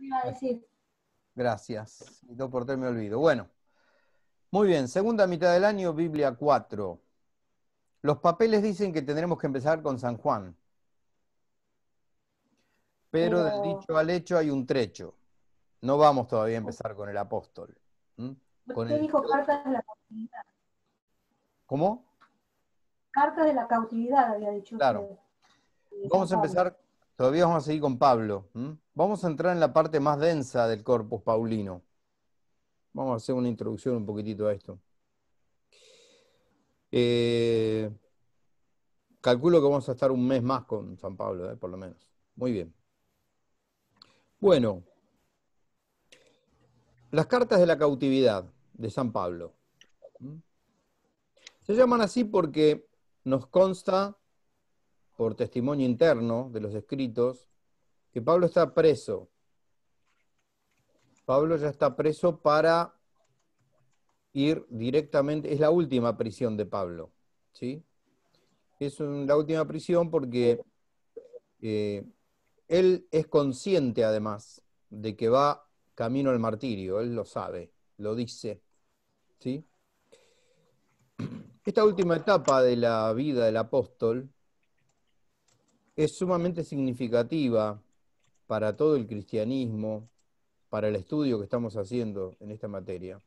iba a decir. Gracias. Y 2 por 3 me olvido. Bueno, muy bien. Segunda mitad del año, Biblia 4. Los papeles dicen que tendremos que empezar con San Juan. Pero del dicho al hecho hay un trecho. No vamos todavía a empezar con el apóstol. ¿Mm? Con Usted el... dijo cartas de la cautividad. ¿Cómo? Cartas de la cautividad, había dicho usted. Claro. De San Vamos a Pablo. empezar, todavía vamos a seguir con Pablo. Vamos a entrar en la parte más densa del corpus paulino. Vamos a hacer una introducción un poquitito a esto. Calculo que vamos a estar un mes más con San Pablo, por lo menos. Muy bien. Bueno, las cartas de la cautividad de San Pablo. Se llaman así porque nos consta, por testimonio interno de los escritos, que Pablo está preso. Pablo ya está preso para ir directamente, es la última prisión de Pablo, ¿sí? Es la última prisión porque él es consciente además de que va camino al martirio, él lo sabe, lo dice, ¿sí? Esta última etapa de la vida del apóstol es sumamente significativa para todo el cristianismo, para el estudio que estamos haciendo en esta materia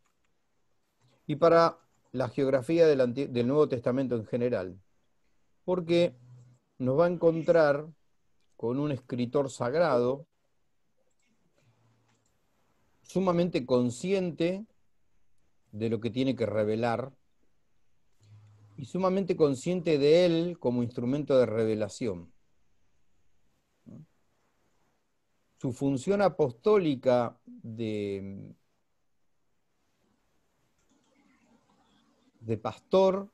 y para la geografía del Nuevo Testamento en general, porque nos va a encontrar con un escritor sagrado sumamente consciente de lo que tiene que revelar y sumamente consciente de él como instrumento de revelación. Su función apostólica de pastor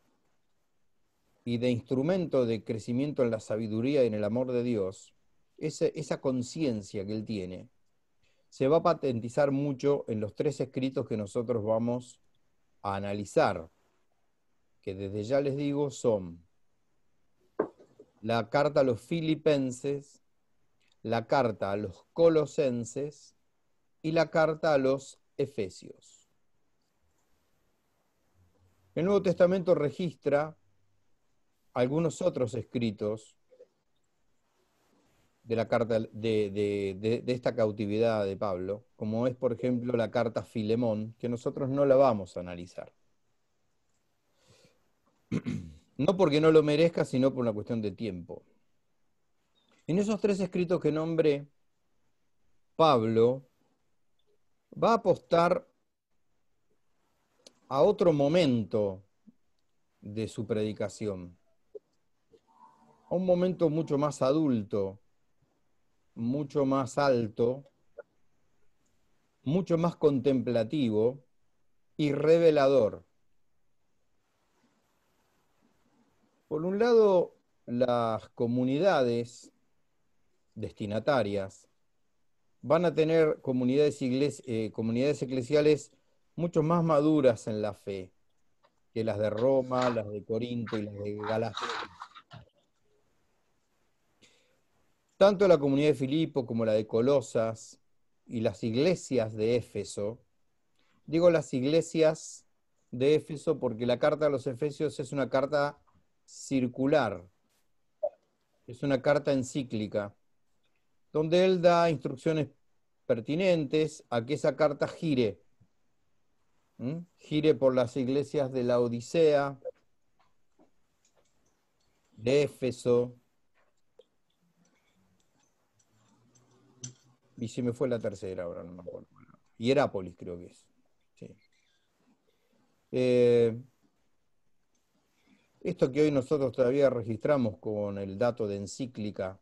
y de instrumento de crecimiento en la sabiduría y en el amor de Dios, esa conciencia que él tiene, se va a patentizar mucho en los 3 escritos que nosotros vamos a analizar, que desde ya les digo son la carta a los Filipenses, la carta a los Colosenses y la carta a los Efesios. El Nuevo Testamento registra algunos otros escritos de la carta de esta cautividad de Pablo, como es, por ejemplo, la carta a Filemón, que nosotros no la vamos a analizar. No porque no lo merezca, sino por una cuestión de tiempo. En esos 3 escritos que nombré, Pablo va a apostar a otro momento de su predicación, a un momento mucho más adulto, mucho más alto, mucho más contemplativo y revelador. Por un lado, las comunidades destinatarias van a tener comunidades eclesiales mucho más maduras en la fe que las de Roma, las de Corinto y las de Galacia. Tanto la comunidad de Filipo como la de Colosas y las iglesias de Éfeso, digo las iglesias de Éfeso porque la carta a los Efesios es una carta circular, es una carta encíclica, donde él da instrucciones pertinentes a que esa carta gire, gire por las iglesias de la Odisea, de Éfeso, y se me fue la tercera ahora, no me acuerdo. Hierápolis creo que es. Sí. Esto que hoy nosotros todavía registramos con el dato de encíclica,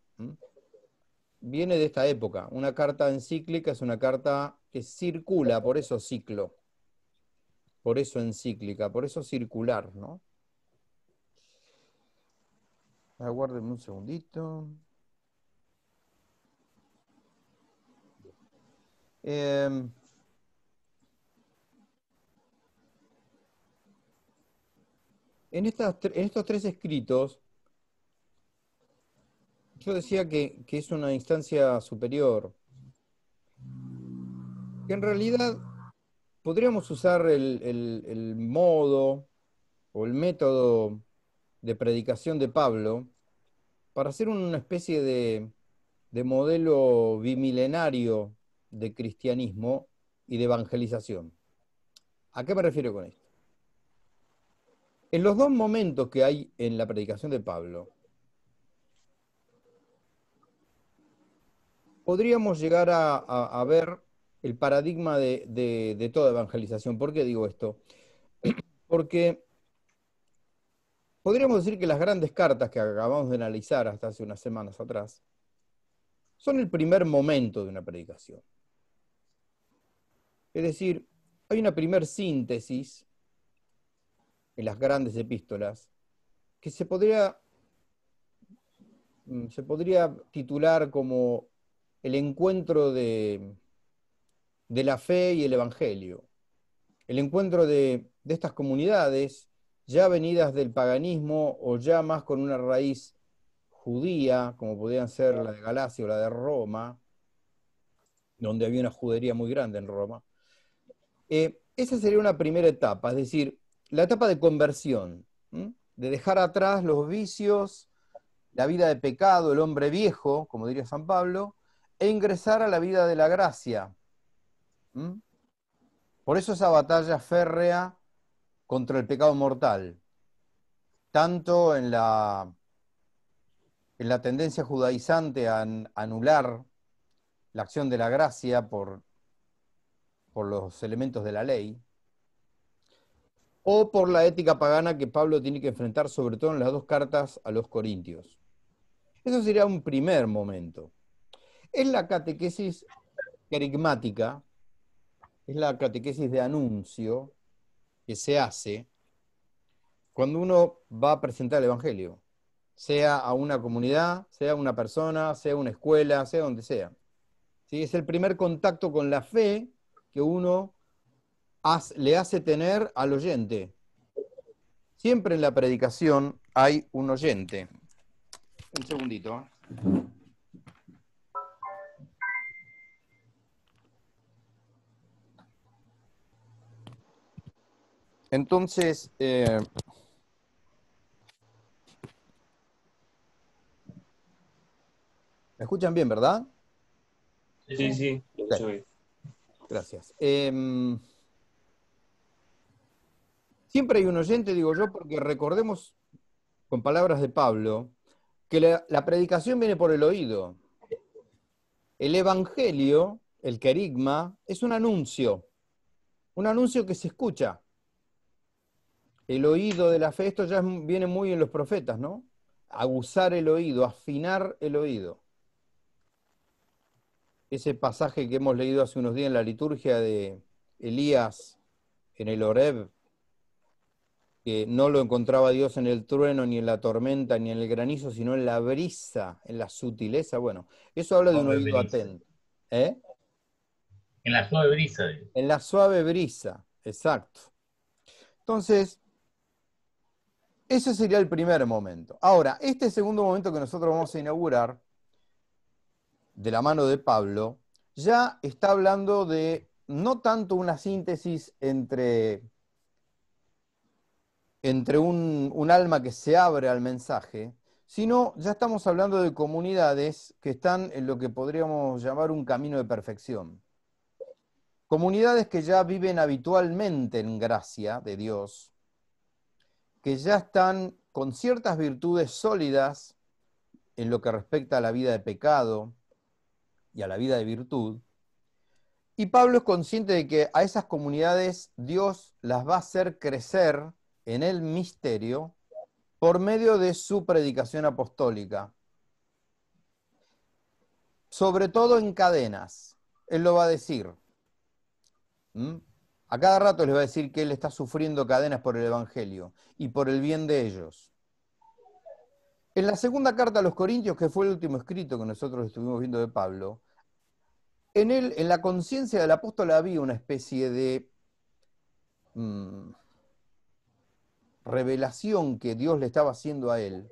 viene de esta época. Una carta encíclica es una carta que circula, por eso ciclo, por eso encíclica, por eso circular, ¿no? Aguárdenme un segundito. En estos 3 escritos, yo decía que es una instancia superior, que en realidad podríamos usar el modo o el método de predicación de Pablo para hacer una especie de modelo bimilenario de cristianismo y de evangelización. ¿A qué me refiero con esto? En los dos momentos que hay en la predicación de Pablo, podríamos llegar a ver el paradigma de toda evangelización. ¿Por qué digo esto? Porque podríamos decir que las grandes cartas que acabamos de analizar hasta hace unas semanas atrás son el primer momento de una predicación. Es decir, hay una primer síntesis en las grandes epístolas que se podría titular como el encuentro de la fe y el evangelio. El encuentro de estas comunidades ya venidas del paganismo o ya más con una raíz judía, como podían ser la de Galacia o la de Roma, donde había una judería muy grande en Roma. Esa sería una primera etapa, es decir, la etapa de conversión, de dejar atrás los vicios, la vida de pecado, el hombre viejo, como diría San Pablo, e ingresar a la vida de la gracia. Por eso esa batalla férrea contra el pecado mortal, tanto en la tendencia judaizante a anular la acción de la gracia por los elementos de la ley, o por la ética pagana que Pablo tiene que enfrentar, sobre todo en las dos cartas a los Corintios. Eso sería un primer momento. Es la catequesis querigmática, es la catequesis de anuncio que se hace cuando uno va a presentar el Evangelio, sea a una comunidad, sea a una persona, sea a una escuela, sea donde sea. ¿Sí? Es el primer contacto con la fe que uno le hace tener al oyente. Siempre en la predicación hay un oyente. Un segundito. Entonces, ¿me escuchan bien, verdad? Sí, sí, lo escucho bien. Gracias. Siempre hay un oyente, digo yo, porque recordemos, con palabras de Pablo, que la predicación viene por el oído. El evangelio, el querigma, es un anuncio que se escucha. El oído de la fe, esto ya viene muy en los profetas, ¿no? Aguzar el oído, afinar el oído. Ese pasaje que hemos leído hace unos días en la liturgia de Elías en el Horeb, que no lo encontraba Dios en el trueno, ni en la tormenta, ni en el granizo, sino en la brisa, en la sutileza. Bueno, eso habla de un oído atento. ¿Eh? En la suave brisa. En la suave brisa, exacto. Entonces, ese sería el primer momento. Ahora, este segundo momento que nosotros vamos a inaugurar, de la mano de Pablo, ya está hablando de no tanto una síntesis entre un alma que se abre al mensaje, sino ya estamos hablando de comunidades que están en lo que podríamos llamar un camino de perfección. Comunidades que ya viven habitualmente en gracia de Dios, que ya están con ciertas virtudes sólidas en lo que respecta a la vida de pecado y a la vida de virtud. Y Pablo es consciente de que a esas comunidades Dios las va a hacer crecer en el misterio por medio de su predicación apostólica. Sobre todo en cadenas. Él lo va a decir. A cada rato les va a decir que él está sufriendo cadenas por el Evangelio y por el bien de ellos. En la segunda carta a los Corintios, que fue el último escrito que nosotros estuvimos viendo de Pablo, en la conciencia del apóstol había una especie de revelación que Dios le estaba haciendo a él,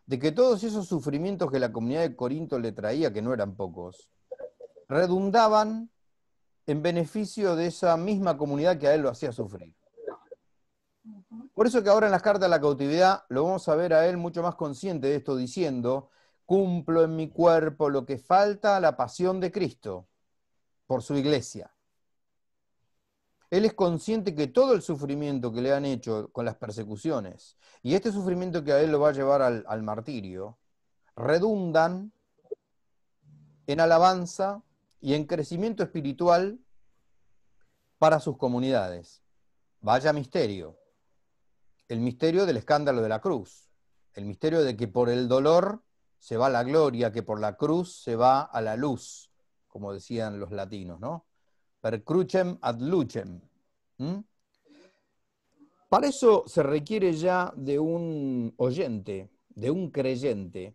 de que todos esos sufrimientos que la comunidad de Corinto le traía, que no eran pocos, redundaban en beneficio de esa misma comunidad que a él lo hacía sufrir. Por eso que ahora en las cartas de la cautividad lo vamos a ver a él mucho más consciente de esto, diciendo: cumplo en mi cuerpo lo que falta a la pasión de Cristo por su iglesia. Él es consciente que todo el sufrimiento que le han hecho con las persecuciones y este sufrimiento que a él lo va a llevar al martirio, redundan en alabanza y en crecimiento espiritual para sus comunidades. Vaya misterio. El misterio del escándalo de la cruz. El misterio de que por el dolor se va a la gloria, que por la cruz se va a la luz, como decían los latinos, ¿no? Per crucem ad lucem. Para eso se requiere ya de un oyente, de un creyente,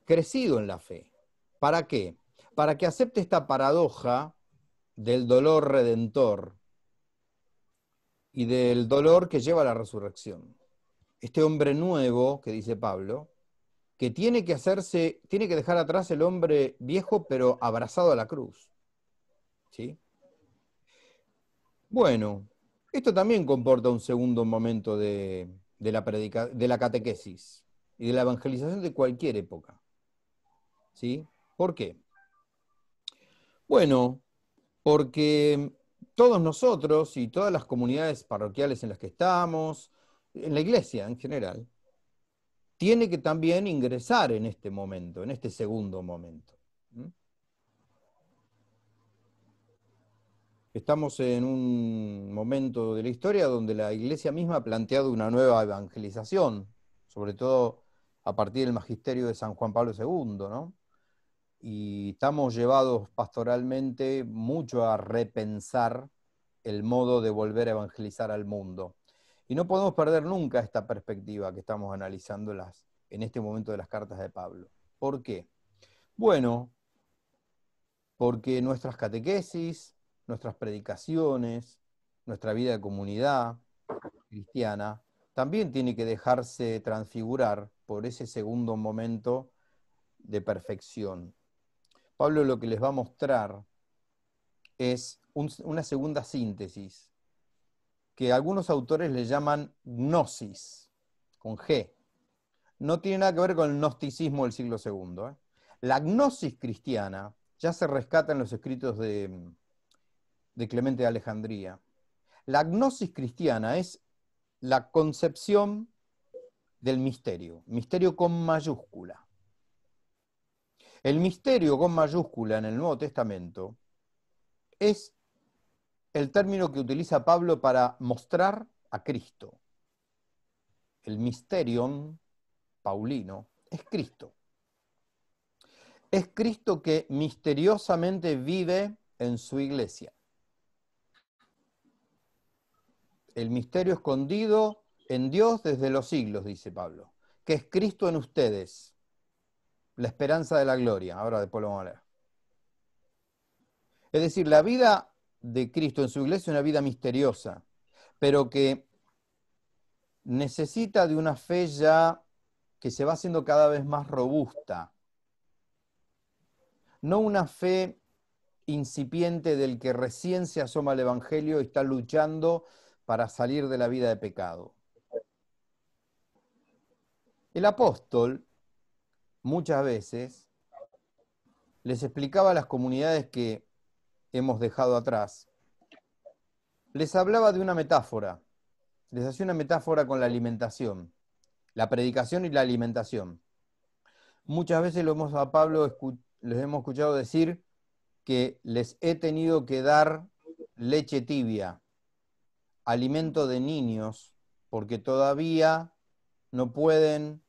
crecido en la fe. ¿Para qué? Para que acepte esta paradoja del dolor redentor y del dolor que lleva a la resurrección. Este hombre nuevo, que dice Pablo, que tiene que dejar atrás el hombre viejo, pero abrazado a la cruz. ¿Sí? Bueno, esto también comporta un segundo momento de la catequesis y de la evangelización de cualquier época. ¿Sí? ¿Por qué? Bueno, porque todos nosotros y todas las comunidades parroquiales en las que estamos, en la iglesia en general, tiene que también ingresar en este momento, en este segundo momento. Estamos en un momento de la historia donde la iglesia misma ha planteado una nueva evangelización, sobre todo a partir del magisterio de San Juan Pablo II, ¿no? Y estamos llevados pastoralmente mucho a repensar el modo de volver a evangelizar al mundo. Y no podemos perder nunca esta perspectiva que estamos analizando en este momento de las cartas de Pablo. ¿Por qué? Bueno, porque nuestras catequesis, nuestras predicaciones, nuestra vida de comunidad cristiana, también tiene que dejarse transfigurar por ese segundo momento de perfección. Pablo lo que les va a mostrar es una segunda síntesis, que algunos autores le llaman gnosis, con G. No tiene nada que ver con el gnosticismo del siglo II. La gnosis cristiana ya se rescata en los escritos de Clemente de Alejandría. La gnosis cristiana es la concepción del misterio con mayúscula. El misterio con mayúscula en el Nuevo Testamento es el término que utiliza Pablo para mostrar a Cristo. El mysterion paulino es Cristo. Es Cristo que misteriosamente vive en su iglesia. El misterio escondido en Dios desde los siglos, dice Pablo, que es Cristo en ustedes, la esperanza de la gloria. Ahora después lo vamos a leer. Es decir, la vida de Cristo en su iglesia es una vida misteriosa, pero que necesita de una fe ya que se va haciendo cada vez más robusta. No una fe incipiente del que recién se asoma al Evangelio y está luchando para salir de la vida de pecado. El apóstol, muchas veces, les explicaba a las comunidades que hemos dejado atrás, les hablaba de una metáfora, les hacía una metáfora con la alimentación, la predicación y la alimentación. Muchas veces a Pablo les hemos escuchado decir que les he tenido que dar leche tibia, alimento de niños, porque todavía no pueden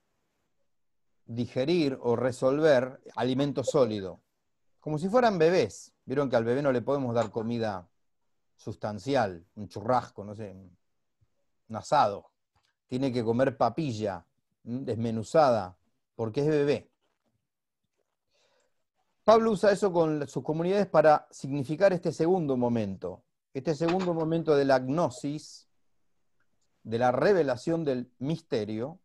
digerir o resolver alimento sólido, como si fueran bebés. Vieron que al bebé no le podemos dar comida sustancial, un churrasco, no sé, un asado. Tiene que comer papilla desmenuzada, porque es bebé. Pablo usa eso con sus comunidades para significar este segundo momento de la gnosis, de la revelación del misterio.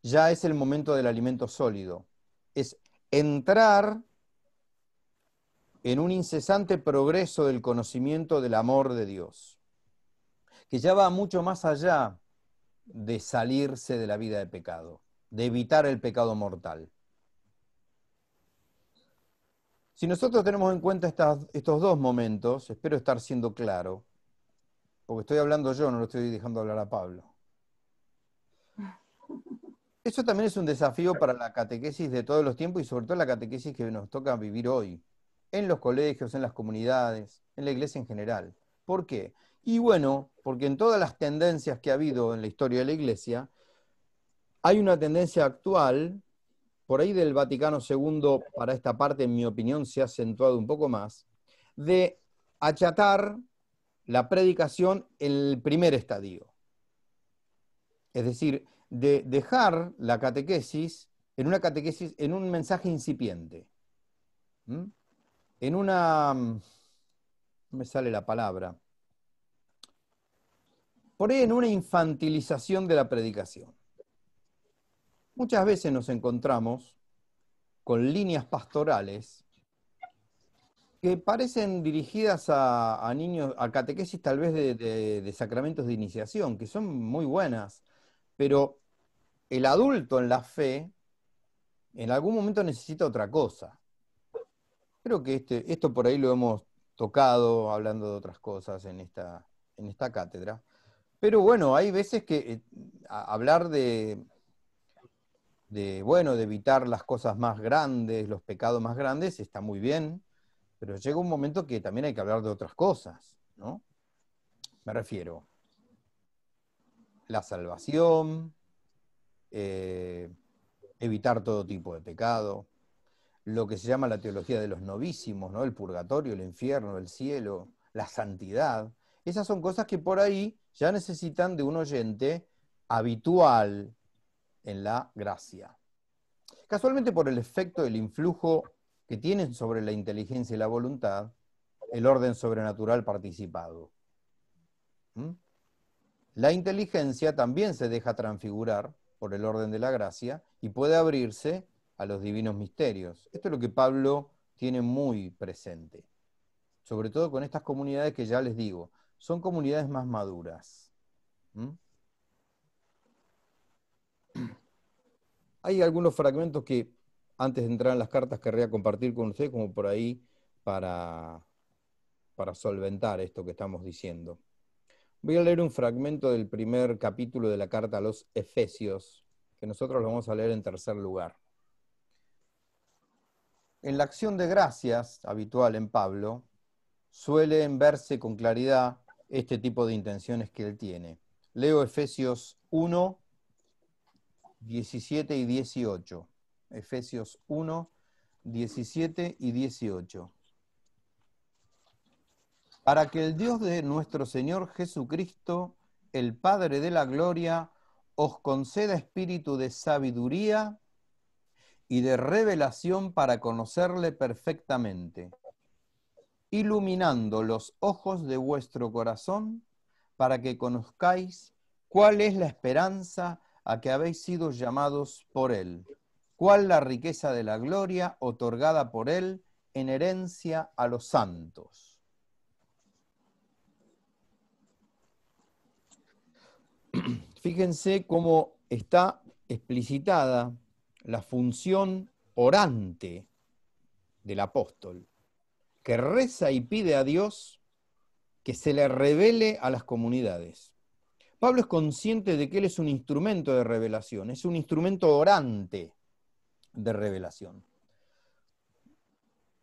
Ya es el momento del alimento sólido. Es entrar en un incesante progreso del conocimiento del amor de Dios, que ya va mucho más allá de salirse de la vida de pecado, de evitar el pecado mortal. Si nosotros tenemos en cuenta estos dos momentos, espero estar siendo claro, porque estoy hablando yo, no lo estoy dejando hablar a Pablo. Eso también es un desafío para la catequesis de todos los tiempos y sobre todo la catequesis que nos toca vivir hoy, en los colegios, en las comunidades, en la iglesia en general. ¿Por qué? Y bueno, porque en todas las tendencias que ha habido en la historia de la iglesia, hay una tendencia actual, por ahí del Vaticano II, para esta parte, en mi opinión, se ha acentuado un poco más, de achatar la predicación en el primer estadio. Es decir, de dejar la catequesis en un mensaje incipiente. En una, no me sale la palabra, por ahí en una infantilización de la predicación. Muchas veces nos encontramos con líneas pastorales que parecen dirigidas a niños, a catequesis tal vez de sacramentos de iniciación, que son muy buenas, pero el adulto en la fe en algún momento necesita otra cosa. Creo que esto por ahí lo hemos tocado hablando de otras cosas en esta cátedra. Pero bueno, hay veces que hablar de evitar las cosas más grandes, los pecados más grandes, está muy bien, pero llega un momento que también hay que hablar de otras cosas, ¿no? Me refiero la salvación, evitar todo tipo de pecado, lo que se llama la teología de los novísimos, ¿no? El purgatorio, el infierno, el cielo, la santidad. Esas son cosas que por ahí ya necesitan de un oyente habitual en la gracia. Casualmente por el efecto del influjo que tienen sobre la inteligencia y la voluntad, el orden sobrenatural participado. La inteligencia también se deja transfigurar por el orden de la gracia y puede abrirse a los divinos misterios. Esto es lo que Pablo tiene muy presente, sobre todo con estas comunidades que ya les digo, son comunidades más maduras. Hay algunos fragmentos que antes de entrar en las cartas querría compartir con ustedes como por ahí para solventar esto que estamos diciendo. Voy a leer un fragmento del primer capítulo de la carta a los Efesios, que nosotros lo vamos a leer en tercer lugar. En la acción de gracias habitual en Pablo, suelen verse con claridad este tipo de intenciones que él tiene. Leo Efesios 1, 17 y 18. Efesios 1, 17 y 18. Para que el Dios de nuestro Señor Jesucristo, el Padre de la gloria, os conceda espíritu de sabiduría y de revelación para conocerle perfectamente, iluminando los ojos de vuestro corazón, para que conozcáis cuál es la esperanza a que habéis sido llamados por él, cuál la riqueza de la gloria otorgada por él en herencia a los santos. Fíjense cómo está explicitada la función orante del apóstol, que reza y pide a Dios que se le revele a las comunidades. Pablo es consciente de que él es un instrumento de revelación, es un instrumento orante de revelación.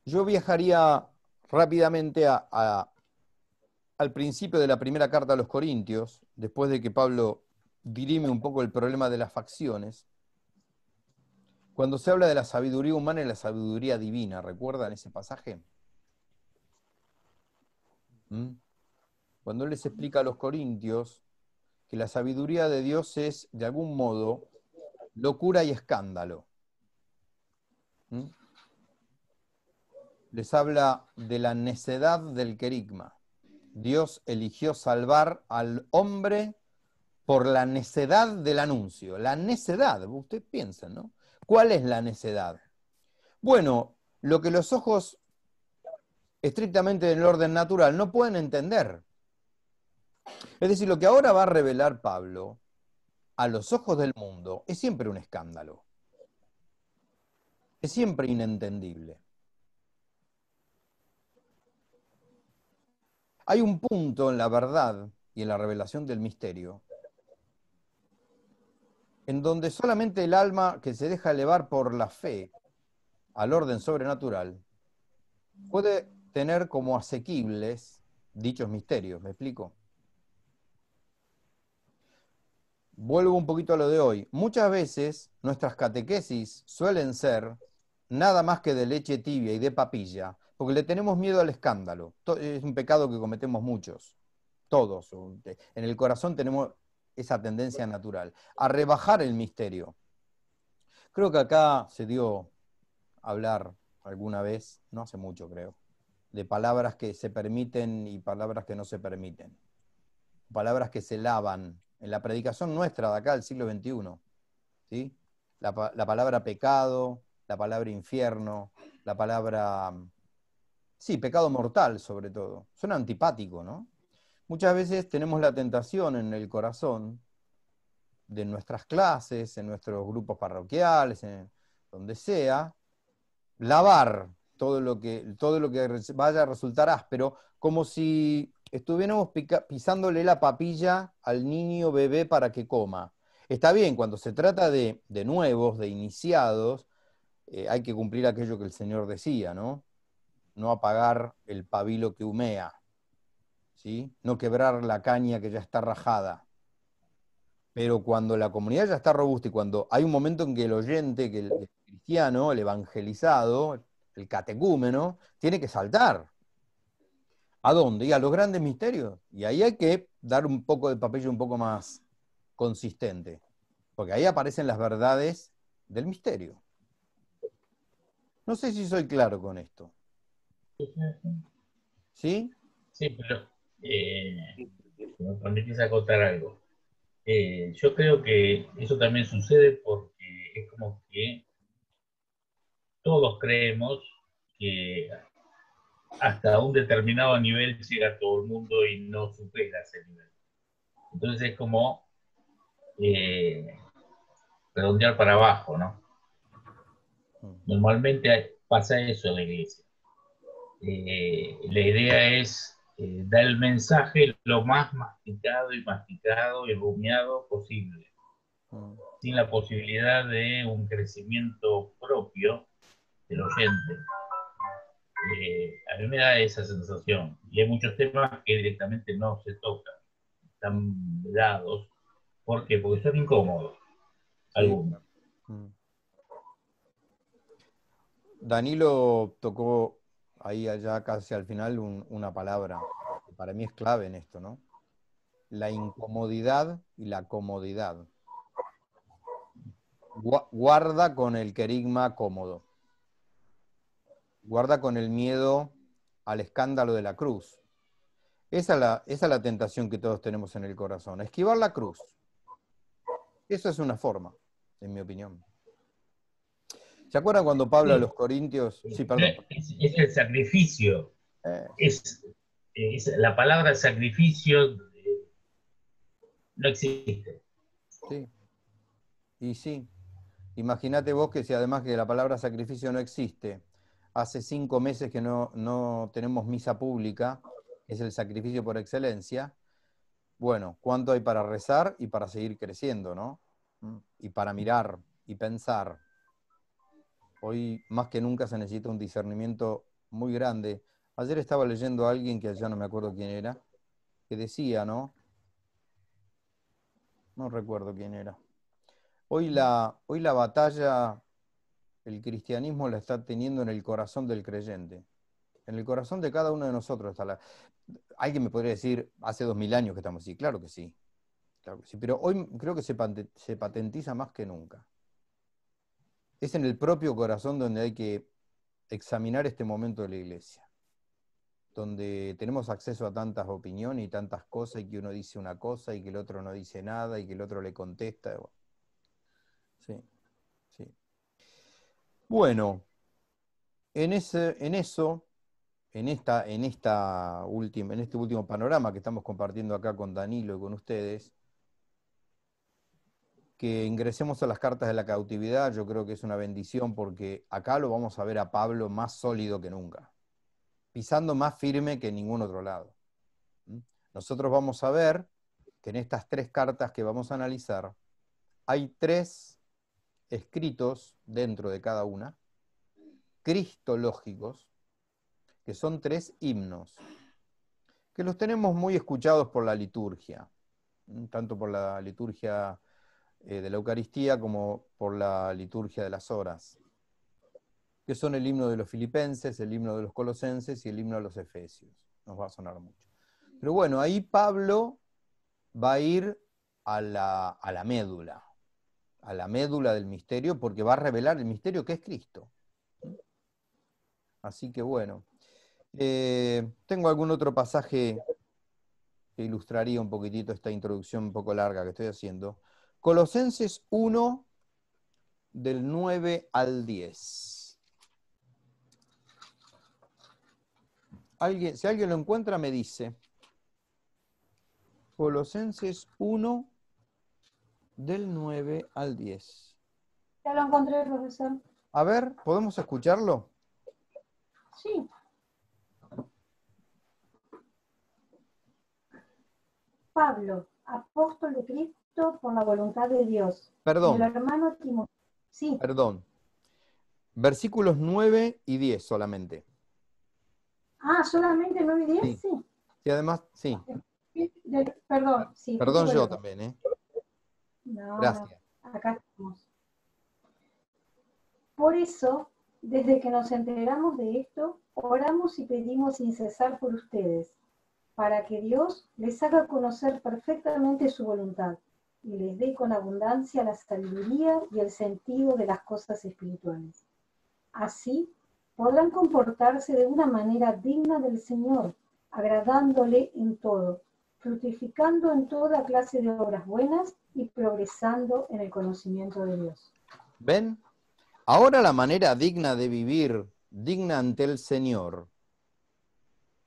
Yo viajaría rápidamente al principio de la primera carta a los Corintios, después de que Pablo dirime un poco el problema de las facciones, cuando se habla de la sabiduría humana y la sabiduría divina. ¿Recuerdan ese pasaje? Cuando él les explica a los corintios que la sabiduría de Dios es, de algún modo, locura y escándalo. Les habla de la necedad del querigma. Dios eligió salvar al hombre por la necedad del anuncio. La necedad, ustedes piensan, ¿no? ¿Cuál es la necedad? Bueno, lo que los ojos estrictamente en el orden natural, no pueden entender. Es decir, lo que ahora va a revelar Pablo a los ojos del mundo es siempre un escándalo. Es siempre inentendible. Hay un punto en la verdad y en la revelación del misterio en donde solamente el alma que se deja elevar por la fe al orden sobrenatural puede tener como asequibles dichos misterios. ¿Me explico? Vuelvo un poquito a lo de hoy. Muchas veces nuestras catequesis suelen ser nada más que de leche tibia y de papilla, porque le tenemos miedo al escándalo. Es un pecado que cometemos muchos, todos. En el corazón tenemos esa tendencia natural, a rebajar el misterio. Creo que acá se dio a hablar alguna vez, no hace mucho creo, de palabras que se permiten y palabras que no se permiten. Palabras que se lavan. En la predicación nuestra de acá del siglo XXI, ¿sí? La palabra pecado, la palabra infierno, la palabra, sí, pecado mortal sobre todo. Suena antipático, ¿no? Muchas veces tenemos la tentación en el corazón de nuestras clases, en nuestros grupos parroquiales, en donde sea, lavar todo lo que vaya a resultar áspero, como si estuviéramos pisándole la papilla al niño bebé para que coma. Está bien, cuando se trata de nuevos, de iniciados, hay que cumplir aquello que el Señor decía, ¿no? No apagar el pabilo que humea, ¿sí? No quebrar la caña que ya está rajada. Pero cuando la comunidad ya está robusta y cuando hay un momento en que el oyente, que el cristiano, el evangelizado, el catecúmeno, tiene que saltar. ¿A dónde? Y a los grandes misterios. Y ahí hay que dar un poco de papel un poco más consistente. Porque ahí aparecen las verdades del misterio. No sé si soy claro con esto. ¿Sí? Sí, pero si me permitís acotar algo. Yo creo que eso también sucede porque es como que todos creemos que hasta un determinado nivel llega todo el mundo y no supera ese nivel. Entonces es como redondear para abajo, ¿no? Normalmente pasa eso en la iglesia. La idea es dar el mensaje lo más masticado y rumiado posible, sin la posibilidad de un crecimiento propio del oyente. A mí me da esa sensación. Y hay muchos temas que directamente no se tocan, están dados. ¿Por qué? Porque son incómodos, Sí. algunos. Danilo tocó ahí allá casi al final una palabra que para mí es clave en esto, ¿no? La incomodidad y la comodidad. Guarda con el querigma cómodo. Guarda con el miedo al escándalo de la cruz. Esa es la tentación que todos tenemos en el corazón. Esquivar la cruz. Eso es una forma, en mi opinión. ¿Se acuerdan cuando Pablo a los Corintios? Sí, perdón. Es el sacrificio. Es la palabra sacrificio no existe. Sí. Y sí. Imagínate vos que si además que la palabra sacrificio no existe, hace 5 meses que no tenemos misa pública, es el sacrificio por excelencia, bueno, ¿cuánto hay para rezar y para seguir creciendo, ¿no? Y para mirar y pensar. Hoy más que nunca se necesita un discernimiento muy grande. Ayer estaba leyendo a alguien que ya no me acuerdo quién era, que decía, ¿no? No recuerdo quién era. Hoy la batalla, el cristianismo la está teniendo en el corazón del creyente. En el corazón de cada uno de nosotros está la... Alguien me podría decir, hace 2000 años que estamos así. Claro que sí. Claro que sí. Pero hoy creo que se patentiza más que nunca. Es en el propio corazón donde hay que examinar este momento de la iglesia. Donde tenemos acceso a tantas opiniones y tantas cosas, y que uno dice una cosa y que el otro no dice nada y que el otro le contesta. Sí, sí. Bueno, en eso en este último panorama que estamos compartiendo acá con Danilo y con ustedes, que ingresemos a las cartas de la cautividad. Yo creo que es una bendición porque acá lo vamos a ver a Pablo más sólido que nunca, pisando más firme que en ningún otro lado. Nosotros vamos a ver que en estas 3 cartas que vamos a analizar hay 3 escritos dentro de cada una, cristológicos, que son 3 himnos, que los tenemos muy escuchados por la liturgia, tanto por la liturgia de la Eucaristía como por la liturgia de las horas, que son el himno de los filipenses, el himno de los colosenses y el himno de los efesios. Nos va a sonar mucho. Pero bueno, ahí Pablo va a ir a la médula del misterio, porque va a revelar el misterio que es Cristo. Así que bueno, tengo algún otro pasaje que ilustraría un poquitito esta introducción un poco larga que estoy haciendo. Colosenses 1, del 9 al 10. Si alguien lo encuentra, me dice. Colosenses 1, del 9 al 10. Ya lo encontré, profesor. A ver, ¿podemos escucharlo? Sí. Pablo, apóstol de Cristo por la voluntad de Dios. Perdón. El hermano Timoteo. Sí. Perdón. Versículos 9 y 10 solamente. Ah, solamente 9 y 10, Sí. sí. Y además, sí. Perdón, sí. Perdón yo también, ¿eh? No, Gracias. no, acá estamos. Por eso, desde que nos enteramos de esto, oramos y pedimos sin cesar por ustedes, para que Dios les haga conocer perfectamente su voluntad y les dé con abundancia la sabiduría y el sentido de las cosas espirituales. Así podrán comportarse de una manera digna del Señor, agradándole en todo, fructificando en toda clase de obras buenas y progresando en el conocimiento de Dios. ¿Ven? Ahora la manera digna de vivir, digna ante el Señor,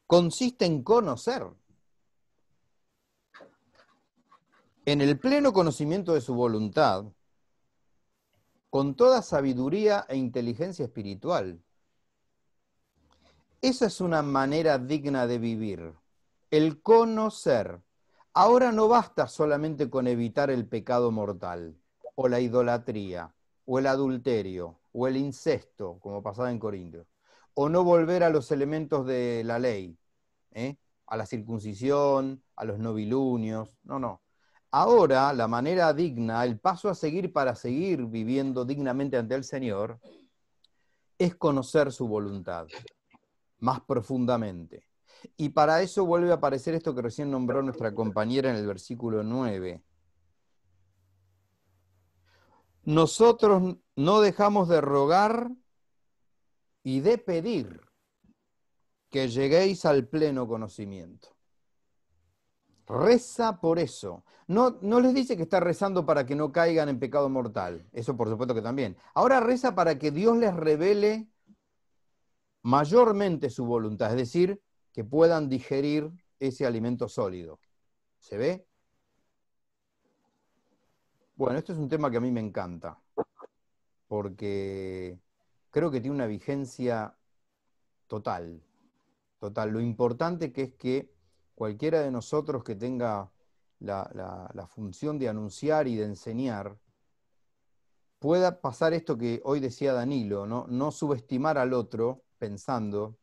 consiste en conocer. En el pleno conocimiento de su voluntad, con toda sabiduría e inteligencia espiritual. Esa es una manera digna de vivir, el conocer. Ahora no basta solamente con evitar el pecado mortal, o la idolatría, o el adulterio, o el incesto, como pasaba en Corintios, o no volver a los elementos de la ley, a la circuncisión, a los novilunios, no. Ahora la manera digna, el paso a seguir para seguir viviendo dignamente ante el Señor, es conocer su voluntad más profundamente. Y para eso vuelve a aparecer esto que recién nombró nuestra compañera en el versículo 9. Nosotros no dejamos de rogar y de pedir que lleguéis al pleno conocimiento. Reza por eso. No les dice que está rezando para que no caigan en pecado mortal. Eso por supuesto que también. Ahora reza para que Dios les revele mayormente su voluntad, es decir, que puedan digerir ese alimento sólido. ¿Se ve? Bueno, esto es un tema que a mí me encanta, porque creo que tiene una vigencia total. Lo importante que es que cualquiera de nosotros que tenga la función de anunciar y de enseñar, pueda pasar esto que hoy decía Danilo, no subestimar al otro pensando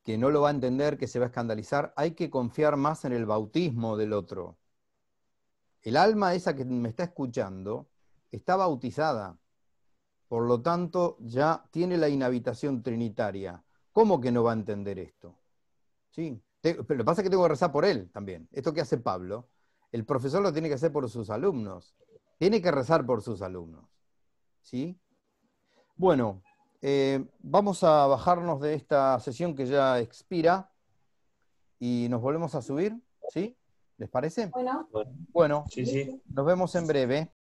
que no lo va a entender, que se va a escandalizar. Hay que confiar más en el bautismo del otro. El alma esa que me está escuchando está bautizada, por lo tanto ya tiene la inhabitación trinitaria. ¿Cómo que no va a entender esto? ¿Sí? Pero lo que pasa es que tengo que rezar por él también. Esto que hace Pablo, el profesor lo tiene que hacer por sus alumnos. Tiene que rezar por sus alumnos. ¿Sí? Bueno, vamos a bajarnos de esta sesión que ya expira y nos volvemos a subir, ¿sí? ¿Les parece? Bueno. Bueno, Sí. nos vemos en breve.